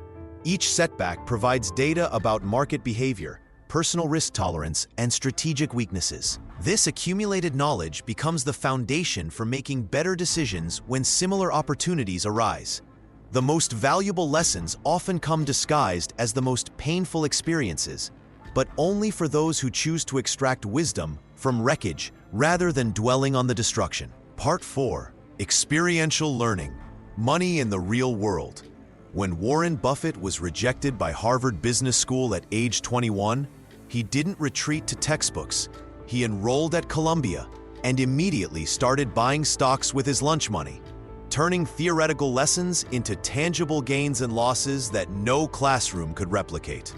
Each setback provides data about market behavior, personal risk tolerance, and strategic weaknesses. This accumulated knowledge becomes the foundation for making better decisions when similar opportunities arise. The most valuable lessons often come disguised as the most painful experiences, but only for those who choose to extract wisdom from wreckage rather than dwelling on the destruction. Part 4. Experiential Learning. Money in the Real World. When Warren Buffett was rejected by Harvard Business School at age 21, he didn't retreat to textbooks. He enrolled at Columbia and immediately started buying stocks with his lunch money, turning theoretical lessons into tangible gains and losses that no classroom could replicate.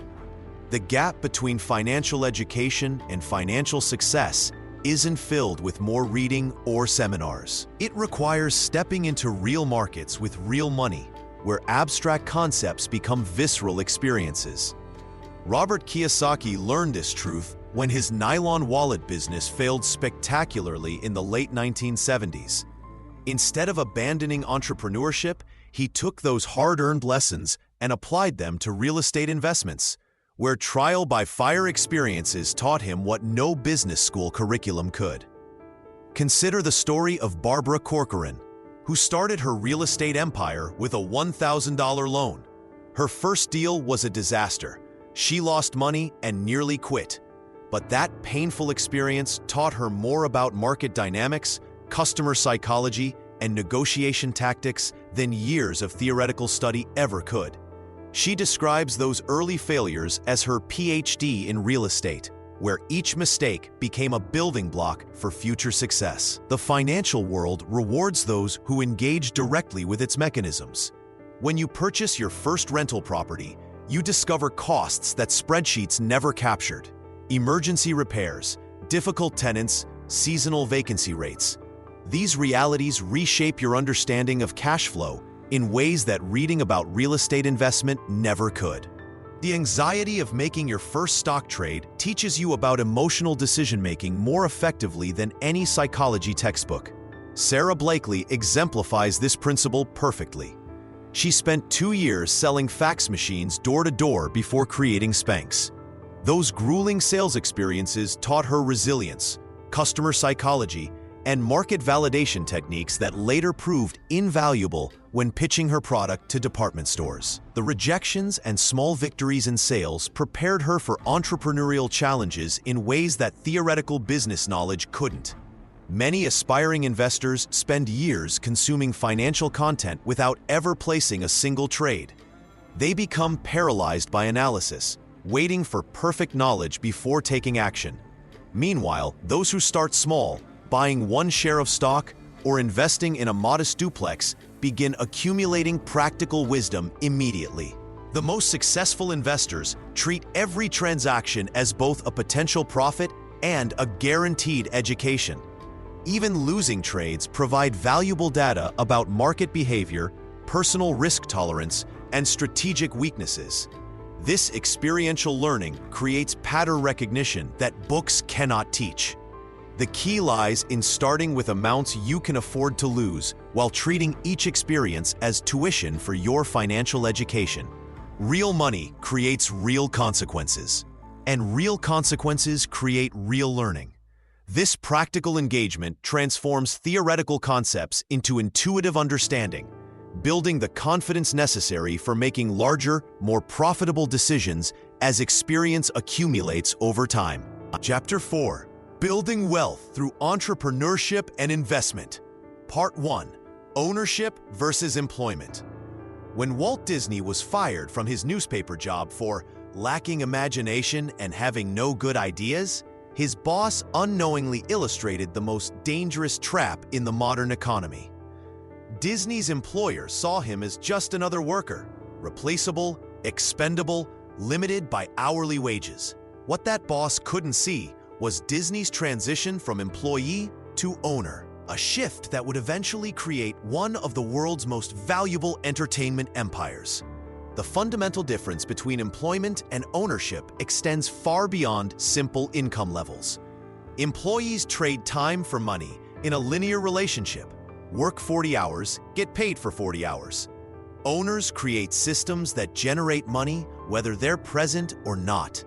The gap between financial education and financial success isn't filled with more reading or seminars. It requires stepping into real markets with real money, where abstract concepts become visceral experiences. Robert Kiyosaki learned this truth when his nylon wallet business failed spectacularly in the late 1970s. Instead of abandoning entrepreneurship, he took those hard-earned lessons and applied them to real estate investments, where trial-by-fire experiences taught him what no business school curriculum could. Consider the story of Barbara Corcoran, who started her real estate empire with a $1,000 loan. Her first deal was a disaster. She lost money and nearly quit. But that painful experience taught her more about market dynamics, customer psychology, and negotiation tactics than years of theoretical study ever could. She describes those early failures as her PhD in real estate, where each mistake became a building block for future success. The financial world rewards those who engage directly with its mechanisms. When you purchase your first rental property, you discover costs that spreadsheets never captured: emergency repairs, difficult tenants, seasonal vacancy rates. These realities reshape your understanding of cash flow in ways that reading about real estate investment never could. The anxiety of making your first stock trade teaches you about emotional decision-making more effectively than any psychology textbook. Sarah Blakely exemplifies this principle perfectly. She spent 2 years selling fax machines door to door before creating Spanx. Those grueling sales experiences taught her resilience, customer psychology, and market validation techniques that later proved invaluable when pitching her product to department stores. The rejections and small victories in sales prepared her for entrepreneurial challenges in ways that theoretical business knowledge couldn't. Many aspiring investors spend years consuming financial content without ever placing a single trade. They become paralyzed by analysis, waiting for perfect knowledge before taking action. Meanwhile, those who start small, buying 1 share of stock or investing in a modest duplex, begin accumulating practical wisdom immediately. The most successful investors treat every transaction as both a potential profit and a guaranteed education. Even losing trades provide valuable data about market behavior, personal risk tolerance, and strategic weaknesses. This experiential learning creates pattern recognition that books cannot teach. The key lies in starting with amounts you can afford to lose while treating each experience as tuition for your financial education. Real money creates real consequences, and real consequences create real learning. This practical engagement transforms theoretical concepts into intuitive understanding, building the confidence necessary for making larger, more profitable decisions as experience accumulates over time. Chapter 4: Building Wealth Through Entrepreneurship and Investment. Part 1: Ownership versus Employment. When Walt Disney was fired from his newspaper job for lacking imagination and having no good ideas, his boss unknowingly illustrated the most dangerous trap in the modern economy. Disney's employer saw him as just another worker, replaceable, expendable, limited by hourly wages. What that boss couldn't see was Disney's transition from employee to owner, a shift that would eventually create one of the world's most valuable entertainment empires. The fundamental difference between employment and ownership extends far beyond simple income levels. Employees trade time for money in a linear relationship. Work 40 hours, get paid for 40 hours. Owners create systems that generate money whether they're present or not.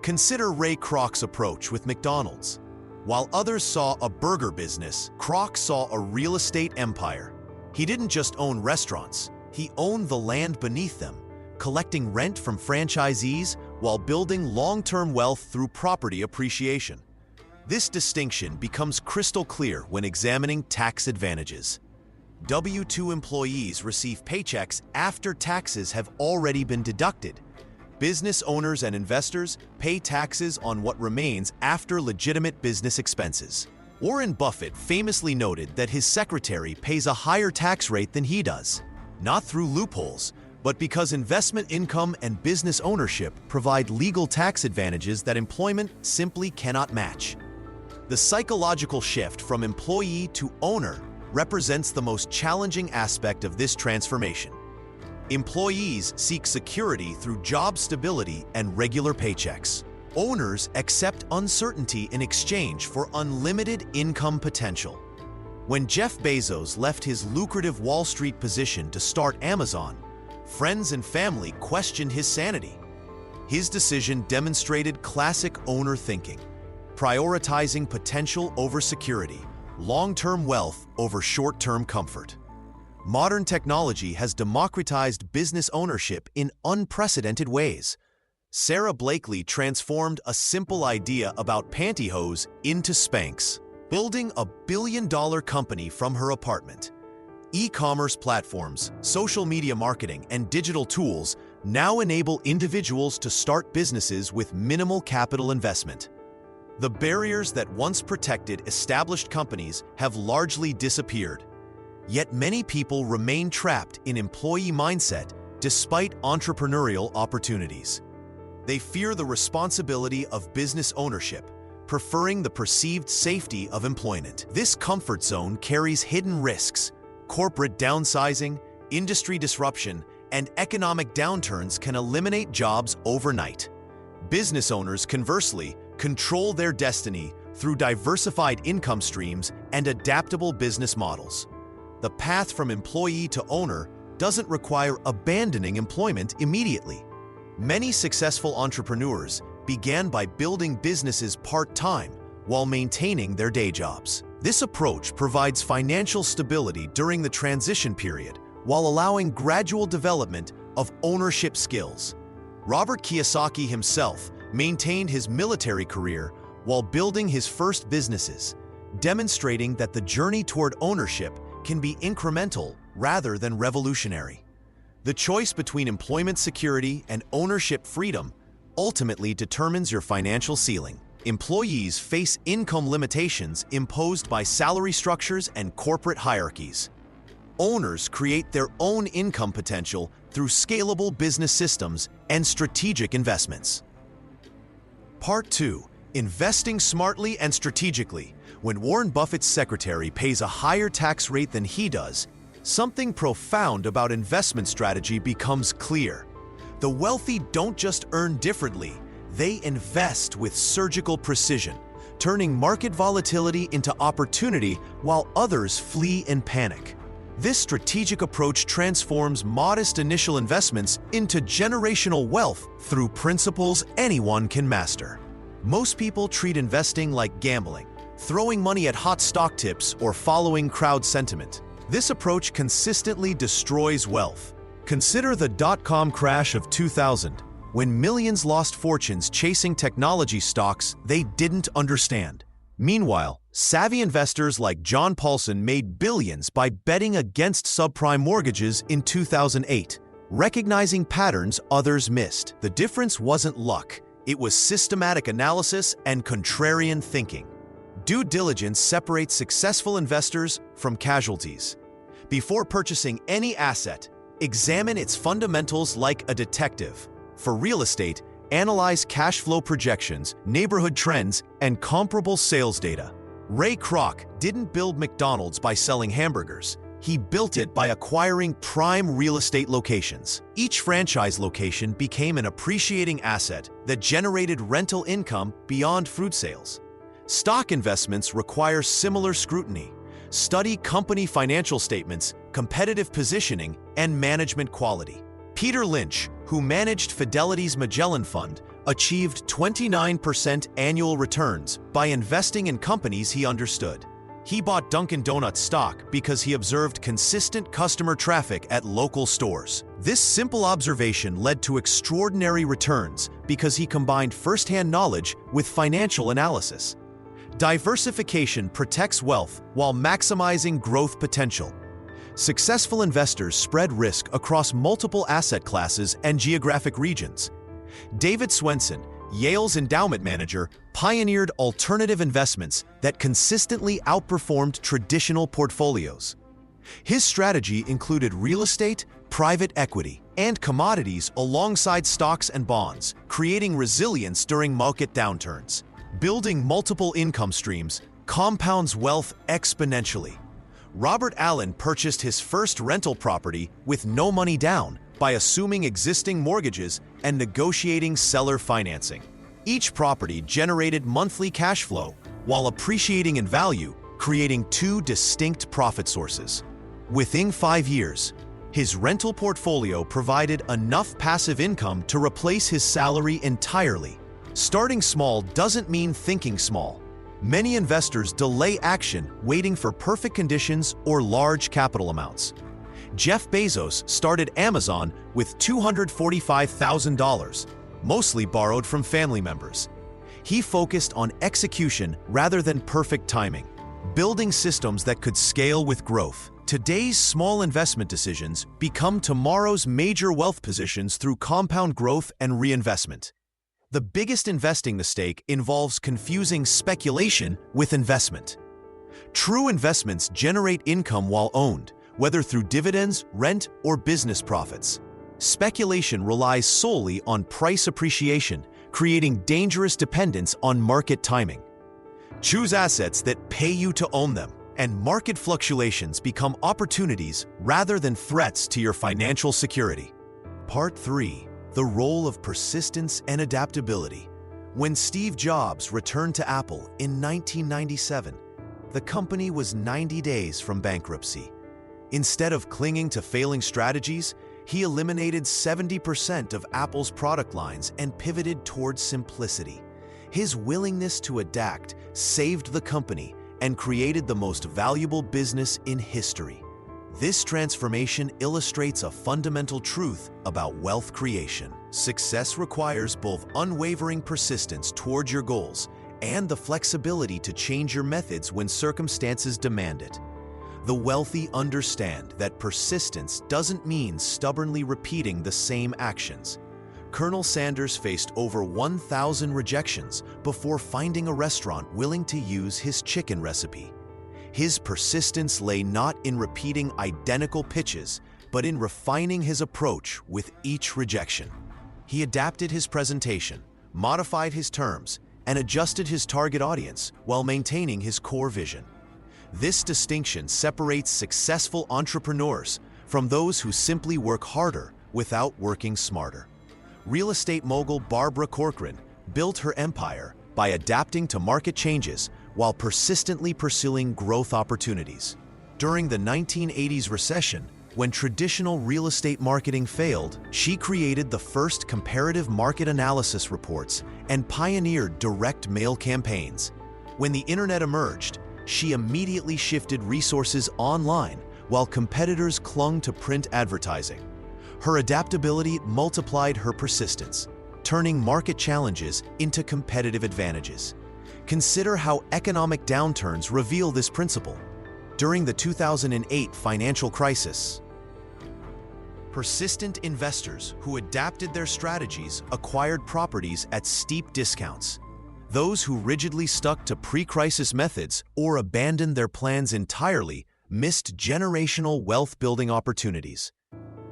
Consider Ray Kroc's approach with McDonald's. While others saw a burger business, Kroc saw a real estate empire. He didn't just own restaurants, he owned the land beneath them, collecting rent from franchisees while building long-term wealth through property appreciation. This distinction becomes crystal clear when examining tax advantages. W-2 employees receive paychecks after taxes have already been deducted. Business owners and investors pay taxes on what remains after legitimate business expenses. Warren Buffett famously noted that his secretary pays a higher tax rate than he does, not through loopholes, but because investment income and business ownership provide legal tax advantages that employment simply cannot match. The psychological shift from employee to owner represents the most challenging aspect of this transformation. Employees seek security through job stability and regular paychecks. Owners accept uncertainty in exchange for unlimited income potential. When Jeff Bezos left his lucrative Wall Street position to start Amazon, friends and family questioned his sanity. His decision demonstrated classic owner thinking, prioritizing potential over security, long-term wealth over short-term comfort. Modern technology has democratized business ownership in unprecedented ways. Sarah Blakely transformed a simple idea about pantyhose into Spanx, building a billion-dollar company from her apartment. E-commerce platforms, social media marketing, and digital tools now enable individuals to start businesses with minimal capital investment. The barriers that once protected established companies have largely disappeared. Yet many people remain trapped in employee mindset despite entrepreneurial opportunities. They fear the responsibility of business ownership, preferring the perceived safety of employment. This comfort zone carries hidden risks. Corporate downsizing, industry disruption, and economic downturns can eliminate jobs overnight. Business owners, conversely, control their destiny through diversified income streams and adaptable business models. The path from employee to owner doesn't require abandoning employment immediately. Many successful entrepreneurs began by building businesses part-time while maintaining their day jobs. This approach provides financial stability during the transition period while allowing gradual development of ownership skills. Robert Kiyosaki himself maintained his military career while building his first businesses, demonstrating that the journey toward ownership can be incremental rather than revolutionary. The choice between employment security and ownership freedom ultimately determines your financial ceiling. Employees face income limitations imposed by salary structures and corporate hierarchies. Owners create their own income potential through scalable business systems and strategic investments. Part 2: Investing smartly and strategically. When Warren Buffett's secretary pays a higher tax rate than he does, something profound about investment strategy becomes clear. The wealthy don't just earn differently, they invest with surgical precision, turning market volatility into opportunity while others flee in panic. This strategic approach transforms modest initial investments into generational wealth through principles anyone can master. Most people treat investing like gambling, throwing money at hot stock tips, or following crowd sentiment. This approach consistently destroys wealth. Consider the dot-com crash of 2000, when millions lost fortunes chasing technology stocks they didn't understand. Meanwhile, savvy investors like John Paulson made billions by betting against subprime mortgages in 2008, recognizing patterns others missed. The difference wasn't luck, it was systematic analysis and contrarian thinking. Due diligence separates successful investors from casualties. Before purchasing any asset, examine its fundamentals like a detective. For real estate, analyze cash flow projections, neighborhood trends, and comparable sales data. Ray Kroc didn't build McDonald's by selling hamburgers. He built it by acquiring prime real estate locations. Each franchise location became an appreciating asset that generated rental income beyond fruit sales. Stock investments require similar scrutiny. Study company financial statements, competitive positioning, and management quality. Peter Lynch, who managed Fidelity's Magellan Fund, achieved 29% annual returns by investing in companies he understood. He bought Dunkin' Donuts stock because he observed consistent customer traffic at local stores. This simple observation led to extraordinary returns because he combined first-hand knowledge with financial analysis. Diversification protects wealth while maximizing growth potential. Successful investors spread risk across multiple asset classes and geographic regions. David Swensen, Yale's endowment manager, pioneered alternative investments that consistently outperformed traditional portfolios. His strategy included real estate, private equity, and commodities alongside stocks and bonds, creating resilience during market downturns. Building multiple income streams compounds wealth exponentially. Robert Allen purchased his first rental property with no money down by assuming existing mortgages and negotiating seller financing. Each property generated monthly cash flow while appreciating in value, creating two distinct profit sources. Within 5 years, his rental portfolio provided enough passive income to replace his salary entirely. Starting small doesn't mean thinking small. Many investors delay action, waiting for perfect conditions or large capital amounts. Jeff Bezos started Amazon with $245,000, mostly borrowed from family members. He focused on execution rather than perfect timing, building systems that could scale with growth. Today's small investment decisions become tomorrow's major wealth positions through compound growth and reinvestment. The biggest investing mistake involves confusing speculation with investment. True investments generate income while owned, whether through dividends, rent, or business profits. Speculation relies solely on price appreciation, creating dangerous dependence on market timing. Choose assets that pay you to own them, and market fluctuations become opportunities rather than threats to your financial security. Part 3. The role of persistence and adaptability. When Steve Jobs returned to Apple in 1997, the company was 90 days from bankruptcy. Instead of clinging to failing strategies, he eliminated 70% of Apple's product lines and pivoted towards simplicity. His willingness to adapt saved the company and created the most valuable business in history. This transformation illustrates a fundamental truth about wealth creation. Success requires both unwavering persistence towards your goals and the flexibility to change your methods when circumstances demand it. The wealthy understand that persistence doesn't mean stubbornly repeating the same actions. Colonel Sanders faced over 1,000 rejections before finding a restaurant willing to use his chicken recipe. His persistence lay not in repeating identical pitches, but in refining his approach with each rejection. He adapted his presentation, modified his terms, and adjusted his target audience while maintaining his core vision. This distinction separates successful entrepreneurs from those who simply work harder without working smarter. Real estate mogul Barbara Corcoran built her empire by adapting to market changes while persistently pursuing growth opportunities. During the 1980s recession, when traditional real estate marketing failed, she created the first comparative market analysis reports and pioneered direct mail campaigns. When the internet emerged, she immediately shifted resources online while competitors clung to print advertising. Her adaptability multiplied her persistence, turning market challenges into competitive advantages. Consider how economic downturns reveal this principle. During the 2008 financial crisis, persistent investors who adapted their strategies acquired properties at steep discounts. Those who rigidly stuck to pre-crisis methods or abandoned their plans entirely missed generational wealth-building opportunities.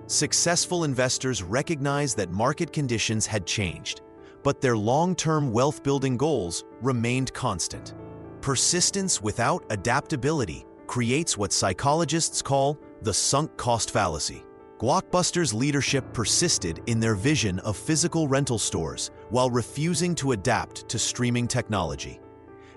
Successful investors recognized that market conditions had changed, but their long-term wealth-building goals remained constant. Persistence without adaptability creates what psychologists call the sunk cost fallacy. Blockbuster's leadership persisted in their vision of physical rental stores while refusing to adapt to streaming technology.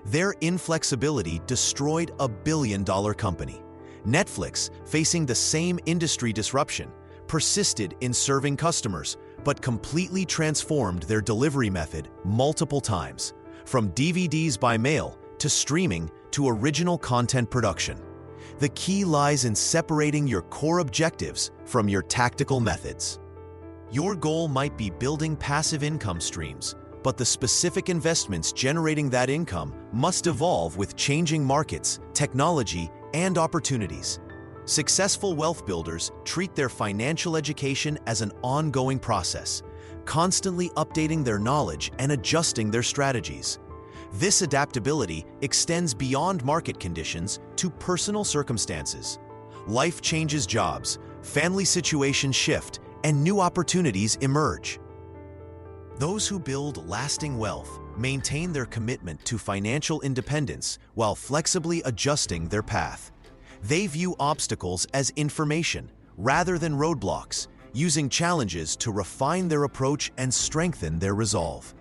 Their inflexibility destroyed a billion-dollar company. Netflix, facing the same industry disruption, persisted in serving customers, but completely transformed their delivery method multiple times, from DVDs by mail to streaming to original content production. The key lies in separating your core objectives from your tactical methods. Your goal might be building passive income streams, but the specific investments generating that income must evolve with changing markets, technology, and opportunities. Successful wealth builders treat their financial education as an ongoing process, constantly updating their knowledge and adjusting their strategies. This adaptability extends beyond market conditions to personal circumstances. Life changes jobs, family situations shift, and new opportunities emerge. Those who build lasting wealth maintain their commitment to financial independence while flexibly adjusting their path. They view obstacles as information rather than roadblocks, using challenges to refine their approach and strengthen their resolve.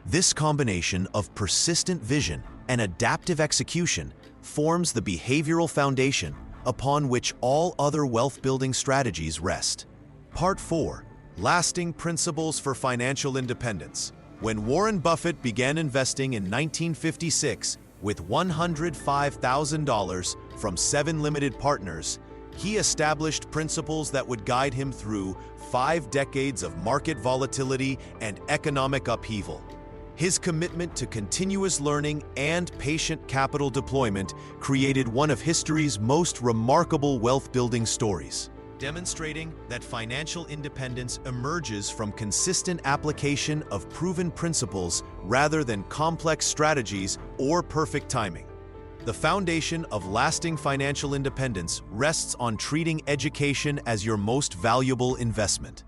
This combination of persistent vision and adaptive execution forms the behavioral foundation upon which all other wealth-building strategies rest. Part 4. Lasting Principles for Financial Independence. When Warren Buffett began investing in 1956 with $105,000 from 7 limited partners, he established principles that would guide him through 5 decades of market volatility and economic upheaval. His commitment to continuous learning and patient capital deployment created one of history's most remarkable wealth-building stories, demonstrating that financial independence emerges from consistent application of proven principles rather than complex strategies or perfect timing. The foundation of lasting financial independence rests on treating education as your most valuable investment.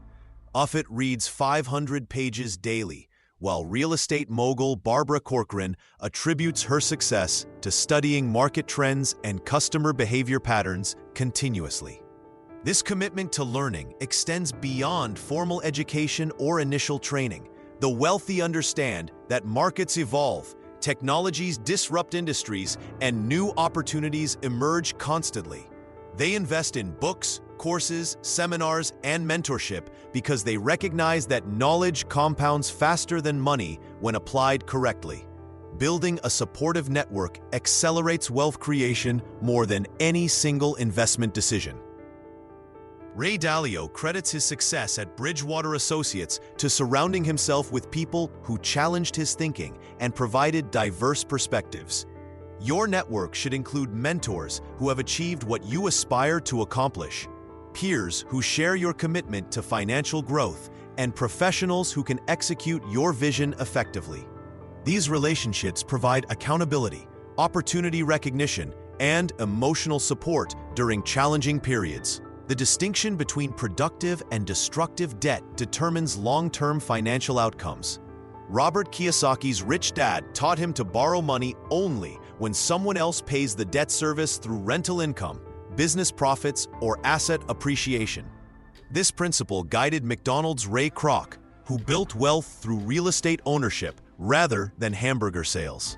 Buffett reads 500 pages daily, while real estate mogul Barbara Corcoran attributes her success to studying market trends and customer behavior patterns continuously. This commitment to learning extends beyond formal education or initial training. The wealthy understand that markets evolve, technologies disrupt industries, and new opportunities emerge constantly. They invest in books, courses, seminars, and mentorship because they recognize that knowledge compounds faster than money when applied correctly. Building a supportive network accelerates wealth creation more than any single investment decision. Ray Dalio credits his success at Bridgewater Associates to surrounding himself with people who challenged his thinking and provided diverse perspectives. Your network should include mentors who have achieved what you aspire to accomplish, peers who share your commitment to financial growth, and professionals who can execute your vision effectively. These relationships provide accountability, opportunity recognition, and emotional support during challenging periods. The distinction between productive and destructive debt determines long-term financial outcomes. Robert Kiyosaki's rich dad taught him to borrow money only when someone else pays the debt service through rental income, business profits, or asset appreciation. This principle guided McDonald's Ray Kroc, who built wealth through real estate ownership rather than hamburger sales.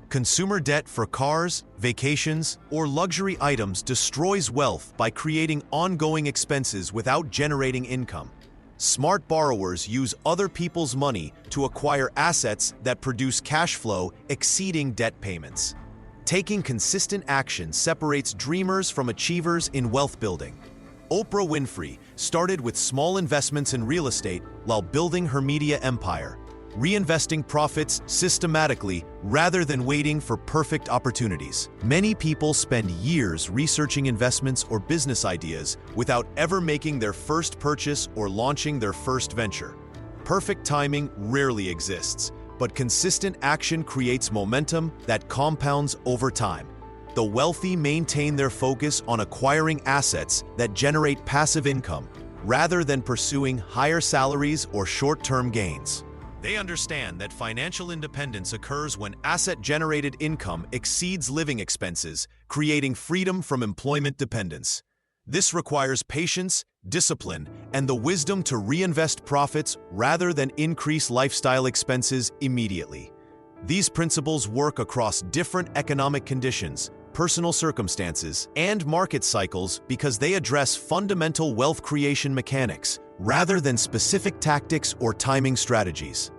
Consumer debt for cars, vacations, or luxury items destroys wealth by creating ongoing expenses without generating income. Smart borrowers use other people's money to acquire assets that produce cash flow exceeding debt payments. Taking consistent action separates dreamers from achievers in wealth building. Oprah Winfrey started with small investments in real estate while building her media empire, reinvesting profits systematically rather than waiting for perfect opportunities. Many people spend years researching investments or business ideas without ever making their first purchase or launching their first venture. Perfect timing rarely exists, but consistent action creates momentum that compounds over time. The wealthy maintain their focus on acquiring assets that generate passive income rather than pursuing higher salaries or short-term gains. They understand that financial independence occurs when asset-generated income exceeds living expenses, creating freedom from employment dependence. This requires patience, discipline, and the wisdom to reinvest profits rather than increase lifestyle expenses immediately. These principles work across different economic conditions, personal circumstances, and market cycles because they address fundamental wealth creation mechanics rather than specific tactics or timing strategies.